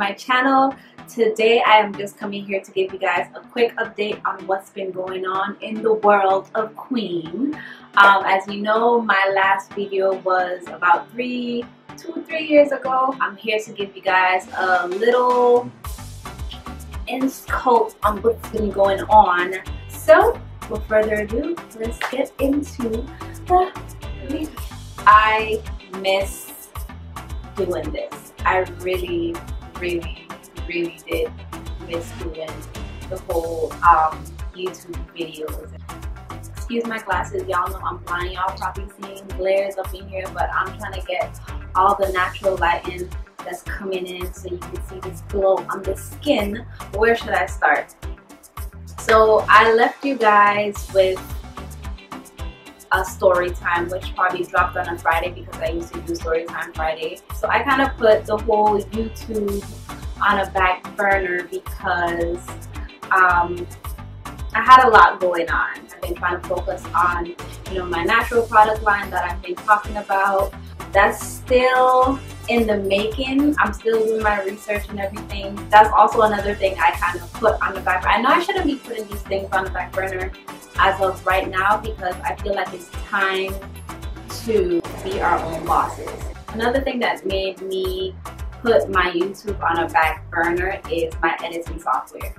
my channel. Today I am just coming here to give you guys a quick update on what's been going on in the world of Queen. As you know, my last video was about 2 or 3 years ago. I'm here to give you guys a little scope on what's been going on. So without further ado, let's get into the video. I miss doing this. I really did miss doing the whole YouTube videos. Excuse my glasses, y'all know I'm blind. Y'all probably seeing glares up in here, but I'm trying to get all the natural lighting that's coming in so you can see this glow on the skin. Where should I start? So I left you guys with a story time, which probably dropped on a Friday because I used to do story time Friday. So I kind of put the whole YouTube on a back burner because I had a lot going on. I've been trying to focus on, you know, my natural product line that I've been talking about. That's still in the making. I'm still doing my research and everything. That's also another thing I kind of put on the back burner. I know I shouldn't be putting these things on the back burner as of right now because I feel like it's time to be our own bosses. Another thing that made me put my YouTube on a back burner is my editing software.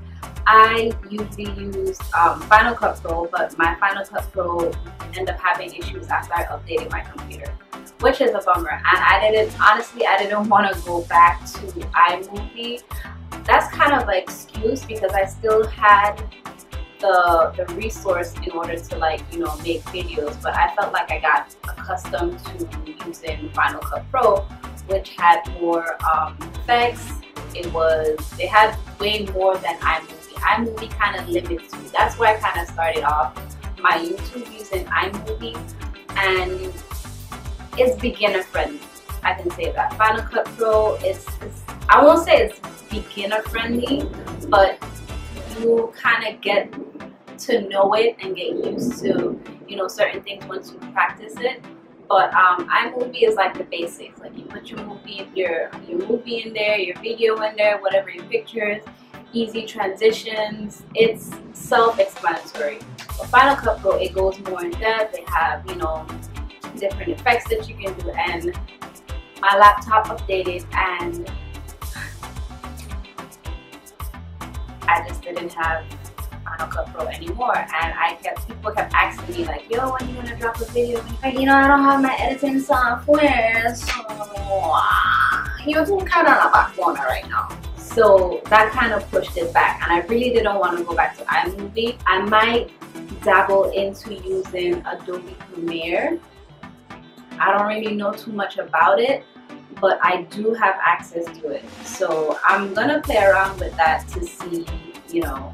I usually use Final Cut Pro, but my Final Cut Pro ended up having issues after I updated my computer, which is a bummer. And honestly, I didn't want to go back to iMovie. That's kind of an excuse because I still had the resource in order to, like, you know, make videos, but I felt like I got accustomed to using Final Cut Pro, which had more effects. They had way more than iMovie. iMovie kind of limits me. That's why I kind of started off my YouTube using iMovie, and it's beginner friendly. I can say that. Final Cut Pro is I won't say it's beginner friendly, but you kind of get to know it and get used to, you know, certain things once you practice it. But iMovie is like the basics. Like, you put your movie in there, your video in there, whatever, your pictures, easy transitions. It's self-explanatory. But Final Cut Pro, it goes more in depth. They have, you know, different effects that you can do. And my laptop updated, and I just didn't have Final Cut Pro anymore, and people kept asking me, like, yo, when you gonna drop a video? Like, you know, I don't have my editing software, so YouTube kind of on a back burner right now. So that kind of pushed it back, and I really didn't want to go back to iMovie. I might dabble into using Adobe Premiere. I don't really know too much about it, but I do have access to it. So I'm gonna play around with that to see, you know,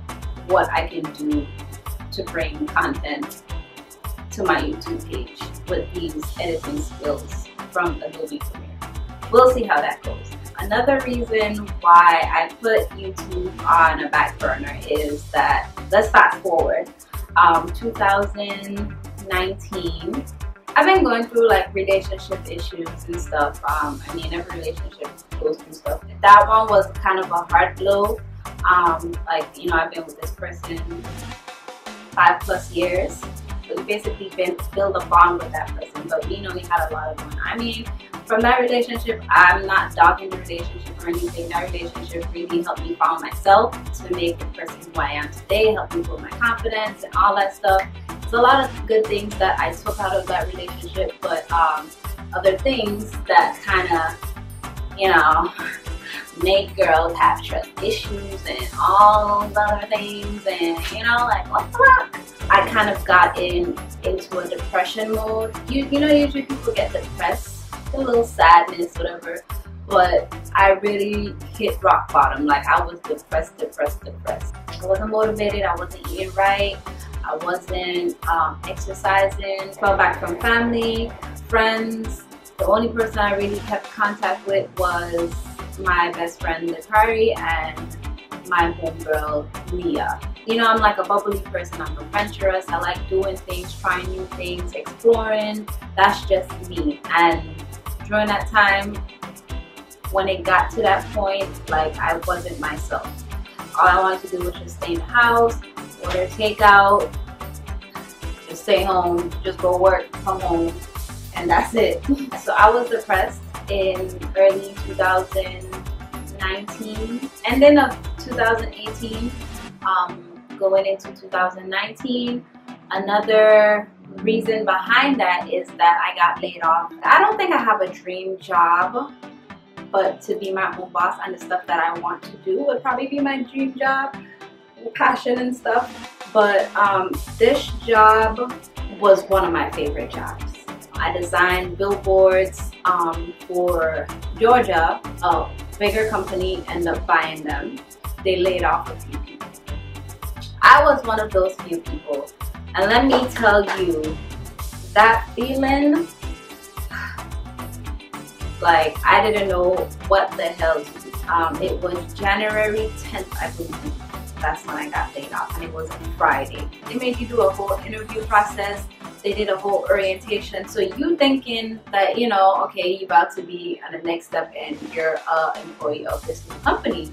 what I can do to bring content to my YouTube page with these editing skills from Adobe Premiere. We'll see how that goes. Another reason why I put YouTube on a back burner is that, let's fast forward, 2019, I've been going through like relationship issues and stuff. I mean, every relationship goes through stuff. That one was kind of a hard blow. Like, you know, I've been with this person 5+ years. So we basically build a bond with that person. But you know, we had a lot of going on. I mean, from that relationship, I'm not dogging the relationship or anything. That relationship really helped me find myself to make the person who I am today, helped me build my confidence and all that stuff. There's a lot of good things that I took out of that relationship, but other things that kind of, you know, make girls have trust issues and all those other things, and, you know, like, what the fuck? I kind of got into a depression mode. You know, usually people get depressed, a little sadness, whatever, but I really hit rock bottom. Like, I was depressed. I wasn't motivated, I wasn't eating right, I wasn't exercising, fell back from family, friends. The only person I really kept contact with was my best friend Lakari and my homegirl Leah. You know, I'm like a bubbly person, I'm adventurous, I like doing things, trying new things, exploring. That's just me. And during that time, when it got to that point, like I wasn't myself. All I wanted to do was just stay in the house, order takeout, just stay home, just go work, come home, and that's it. So I was depressed in early 2019, and then of 2018, going into 2019. Another reason behind that is that I got laid off. I don't think I have a dream job, but to be my own boss and the stuff that I want to do would probably be my dream job, passion and stuff. But this job was one of my favorite jobs. I designed billboards for Georgia. A bigger company ended up buying them. They laid off a few people. I was one of those few people. And let me tell you, that feeling, like I didn't know what the hell to do. It was January 10th, I believe. That's when I got laid off, and it was a Friday. They made you do a whole interview process. They did a whole orientation. So you thinking that, you know, okay, you're about to be on the next step and you're an employee of this new company.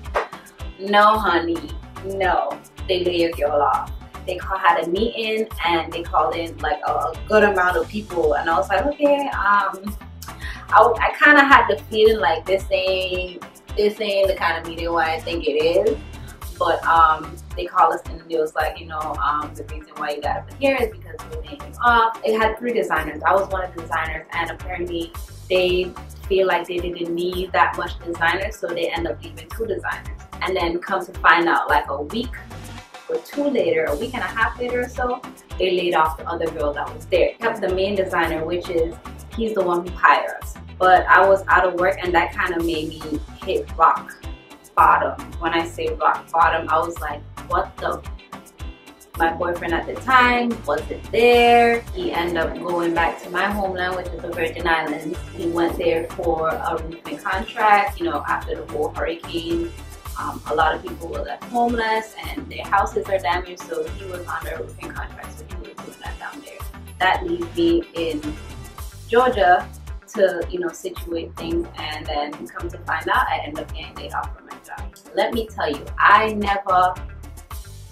No, honey, no. They laid you all off. They had a meeting and they called in like a good amount of people, and I was like, okay, I kind of had the feeling like this ain't the kind of meeting where I think it is. But they called us and it was like, you know, the reason why you got up here is because we were laying you off. It had 3 designers. I was one of the designers, and apparently they feel like they didn't need that much designers, so they end up leaving 2 designers. And then come to find out, like a week or 2 later, a week and a half later or so, they laid off the other girl that was there. Kept the main designer, which is, he's the one who hired us. But I was out of work, and that kind of made me hit rock bottom. When I say rock bottom, I was like, what the? My boyfriend at the time wasn't there. He ended up going back to my homeland, which is the Virgin Islands. He went there for a roofing contract, you know, after the whole hurricane. A lot of people were left homeless and their houses are damaged, so he was under a roofing contract, so he was doing that down there. That leaves me in Georgia to, you know, situate things, and then come to find out I end up getting laid off from my job. Let me tell you, I never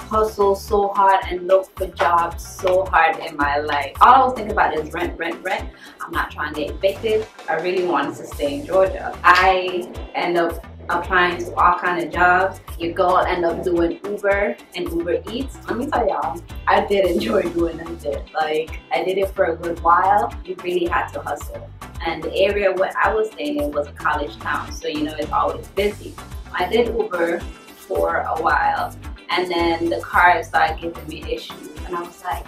hustled so hard and looked for jobs so hard in my life. All I was thinking about is rent, rent, rent. I'm not trying to get evicted. I really wanted to stay in Georgia. I end up applying to all kind of jobs. Your girl end up doing Uber and Uber Eats. Let me tell y'all, I did enjoy doing that. Like, I did it for a good while. You really had to hustle. And the area where I was staying in was a college town, so you know it's always busy. I did Uber for a while, and then the car started giving me issues, and I was like,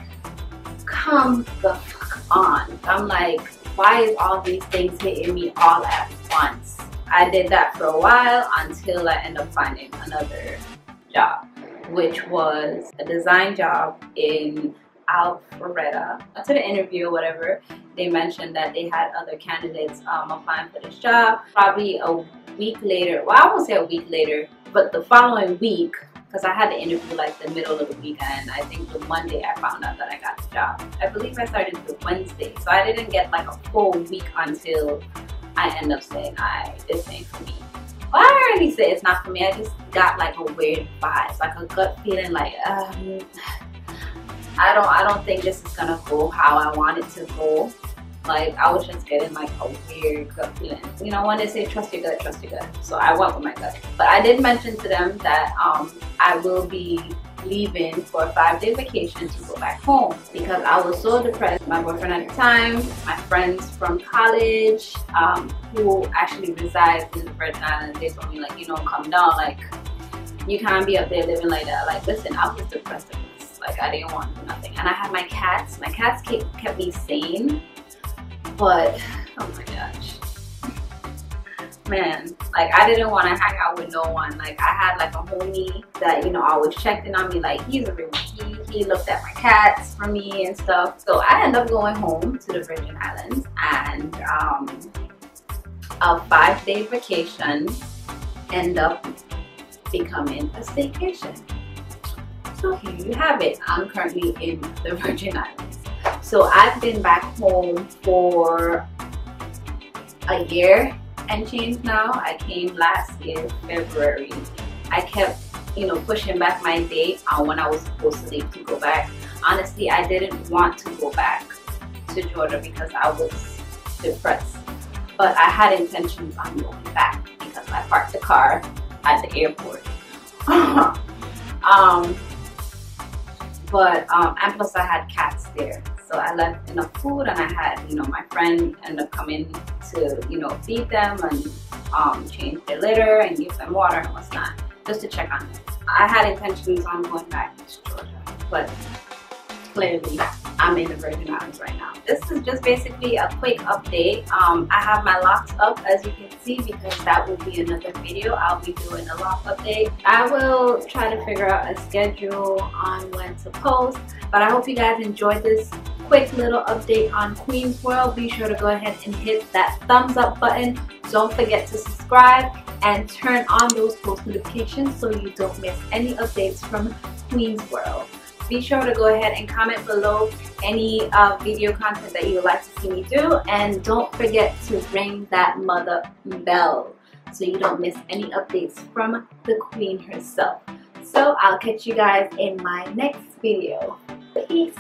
come the fuck on. I'm like, why is all these things hitting me all at once? I did that for a while until I ended up finding another job, which was a design job in Alpharetta. To the interview or whatever, they mentioned that they had other candidates applying for this job. Probably a week later, well, I won't say a week later, but the following week, because I had the interview like the middle of the weekend. I think the Monday I found out that I got the job. I believe I started the Wednesday, so I didn't get like a full week until I end up saying, this ain't for me. Well, I already said it's not for me. I just got like a weird vibe, like a gut feeling, like I don't think this is gonna go how I want it to go. Like, I was just getting like a weird gut feeling. You know, when they say trust your gut, trust your gut. So I went with my gut. But I did mention to them that I will be leaving for a 5-day vacation to go back home because I was so depressed. My boyfriend at the time, my friends from college who actually reside in the Virgin Islands, they told me like, you know, come down, like you can't be up there living like that. Like, listen, I was depressed. Like, I didn't want to do nothing. And I had my cats. My cats kept me sane. But, oh my gosh. Man, like, I didn't want to hang out with no one. Like, I had like a homie that, you know, always checked in on me. Like, he's a real he looked at my cats for me and stuff. So I ended up going home to the Virgin Islands, and a 5-day vacation ended up becoming a staycation. So here you have it. I'm currently in the Virgin Islands. So I've been back home for a year and change now. I came last year, February. I kept, pushing back my date on when I was supposed to leave to go back. Honestly, I didn't want to go back to Georgia because I was depressed. But I had intentions on going back because I parked the car at the airport. And plus I had cats there. So I left enough food, and I had, my friend ended up coming to, feed them and change their litter and give them water and whatnot, just to check on them. I had intentions on going back to Georgia, but clearly I'm in the Virgin Islands right now. This is just basically a quick update. I have my locks up, as you can see, because that will be another video. I'll be doing a lock update. I will try to figure out a schedule on when to post, but I hope you guys enjoyed this quick little update on KweenzWorld. Be sure to go ahead and hit that thumbs up button. Don't forget to subscribe and turn on those post notifications so you don't miss any updates from KweenzWorld. Be sure to go ahead and comment below any video content that you would like to see me do, and don't forget to ring that mother bell so you don't miss any updates from the queen herself. So I'll catch you guys in my next video. Peace.